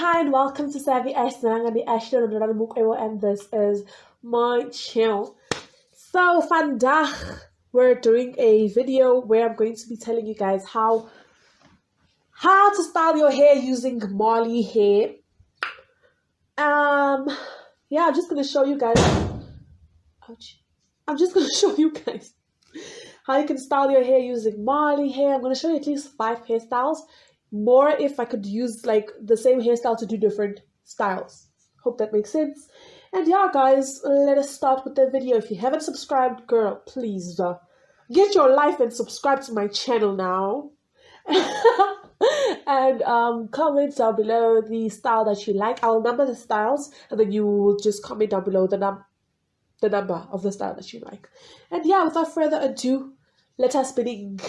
Hi and welcome to Savvy Ashton. I'm ASHTEMBER and this is my channel. So vandaag we're doing a video where I'm going to be telling you guys how to style your hair using Marley hair. Yeah, I'm just gonna show you guys. Ouch. I'm just gonna show you guys how you can style your hair using Marley hair. I'm gonna show you at least 5 hairstyles. More if I could use like the same hairstyle to do different styles. Hope that makes sense. And yeah, guys, let us start with the video. If you haven't subscribed, girl, please get your life and subscribe to my channel now. And comment down below the style that you like. I'll number the styles, and then you will just comment down below the number of the style that you like. And yeah, without further ado, let us begin.